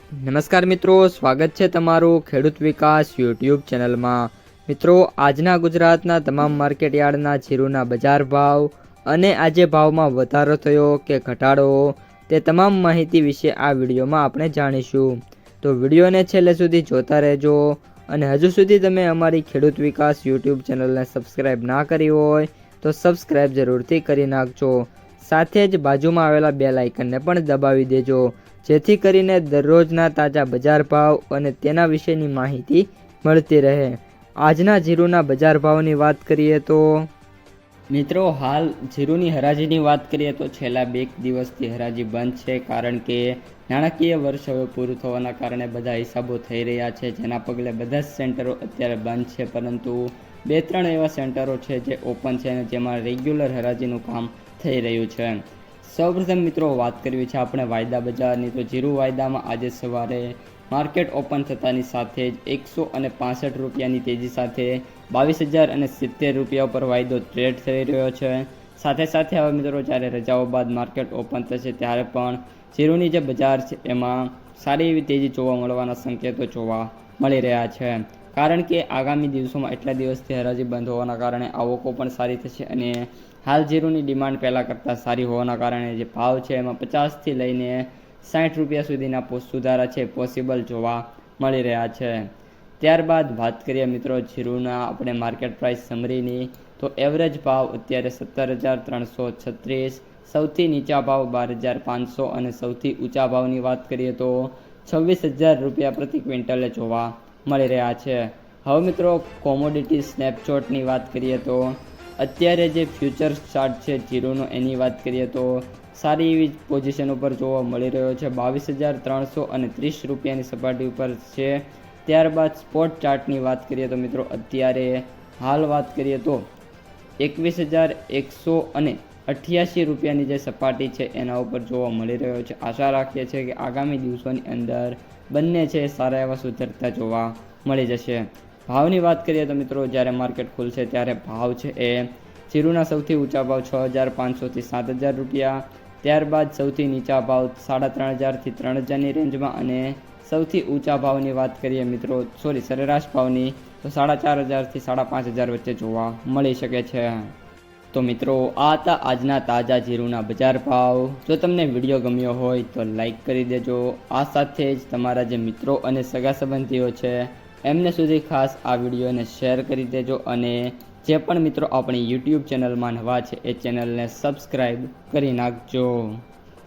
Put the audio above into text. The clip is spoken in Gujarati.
નમસ્કાર મિત્રો, સ્વાગત છે તમારું ખેડૂત વિકાસ યુટ્યુબ ચેનલમાં। મિત્રો, આજના ગુજરાતના તમામ માર્કેટ યાર્ડના જીરુના બજાર ભાવ અને આજે ભાવમાં વધારો થયો કે ઘટાડો તે તમામ માહિતી વિશે આ વિડીયોમાં આપણે જાણીશું। તો વિડીયોને છેલ્લે સુધી જોતા રહેજો અને હજુ સુધી તમે અમારી ખેડૂત વિકાસ યુટ્યુબ ચેનલને સબસ્ક્રાઈબ ના કરી હોય તો સબસ્ક્રાઈબ જરૂરથી કરી નાખજો। સાથે જ બાજુમાં આવેલા બેલ આઇકનને પણ દબાવી દેજો, જેથી કરીને દરરોજના તાજા બજાર ભાવ અને તેના વિશેની માહિતી મળતી રહે। આજના જીરુના બજાર ભાવની વાત કરીએ તો મિત્રો, હાલ જીરુની હરાજીની વાત કરીએ તો છેલ્લા 2 દિવસથી હરાજી બંધ છે, કારણ કે નાણાકીય વર્ષ હવે પૂરું થવાના કારણે બધા હિસાબો થઈ રહ્યા છે, જેના પગલે બધા જ સેન્ટરો અત્યારે બંધ છે। પરંતુ 2-3 એવા સેન્ટરો છે જે ઓપન છે અને જેમાં રેગ્યુલર હરાજીનું કામ થઈ રહ્યું છે। સૌપ્રથમ મિત્રો વાત કરવી છે આપણે વાયદા બજારની। તો જીરુ વાયદામાં આજે સવારે માર્કેટ ઓપન થતાની સાથે જ 165 રૂપિયાની તેજી સાથે 22,070 રૂપિયા ઉપર વાયદો ટ્રેડ થઈ રહ્યો છે। સાથે સાથે હવે મિત્રો જ્યારે રજાઓ બાદ માર્કેટ ઓપન થશે ત્યારે પણ જીરુની જે બજાર છે એમાં સારી એવી તેજી જોવા મળવાના સંકેતો જોવા મળી રહ્યા છે, કારણ કે આગામી દિવસોમાં એટલા દિવસથી હરાજી બંધ હોવાના કારણે આવકો પણ સારી થશે અને હાલ જીરુની ડિમાન્ડ પહેલાં કરતાં સારી હોવાના કારણે જે ભાવ છે એમાં 50થી લઈને 60 રૂપિયા સુધીના સુધારા છે પોસિબલ જોવા મળી રહ્યા છે। ત્યારબાદ વાત કરીએ મિત્રો જીરુના આપણે માર્કેટ પ્રાઇસ સમરીની, તો એવરેજ ભાવ અત્યારે 17,336, સૌથી નીચા ભાવ 12,500 અને સૌથી ઊંચા ભાવની વાત કરીએ તો 26,000 રૂપિયા પ્રતિ ક્વિન્ટલે જોવા મળી રહ્યા છે। હવે મિત્રો કોમોડિટી સ્નેપશોટની વાત કરીએ તો અત્યારે જે ફ્યુચર્સ ચાર્ટ છે જીરુનો એની વાત કરીએ તો સારી એવી પોઝિશન ઉપર જોવા મળી રહ્યો છે। 22,330 રૂપિયાની સપાટી ઉપર છે। ત્યારબાદ સ્પોટ ચાર્ટની વાત કરીએ તો મિત્રો અત્યારે હાલ વાત કરીએ તો 21,188 રૂપિયાની જે સપાટી છે એના ઉપર જોવા મળી રહ્યો છે। આશા રાખીએ છીએ કે આગામી દિવસોની અંદર બંને છે સારા એવા સુધરતા જોવા મળી જશે। ભાવની વાત કરીએ તો મિત્રો જ્યારે માર્કેટ ખુલશે ત્યારે ભાવ છે એ જીરુના સૌથી ઊંચા ભાવ 6,500થી 7,000 રૂપિયા, ત્યારબાદ સૌથી નીચા ભાવ 3,500થી 3,000ની રેન્જમાં અને સૌથી ઊંચા ભાવની વાત કરીએ મિત્રો સરેરાશ ભાવની તો 4,500થી 5,500 વચ્ચે જોવા મળી શકે છે। તો મિત્રો આ હતા આજના તાજા જીરુના બજાર ભાવ। જો તમને વિડીયો ગમ્યો હોય તો લાઈક કરી દેજો। આ સાથે જ તમારા જે મિત્રો અને સગા સંબંધીઓ છે એમને સુધી ખાસ આ વિડીયોને શેર કરી દેજો અને જે પણ મિત્રો આપણી યુટ્યુબ ચેનલમાં નવા છે એ ચેનલને સબસ્ક્રાઈબ કરી નાખજો।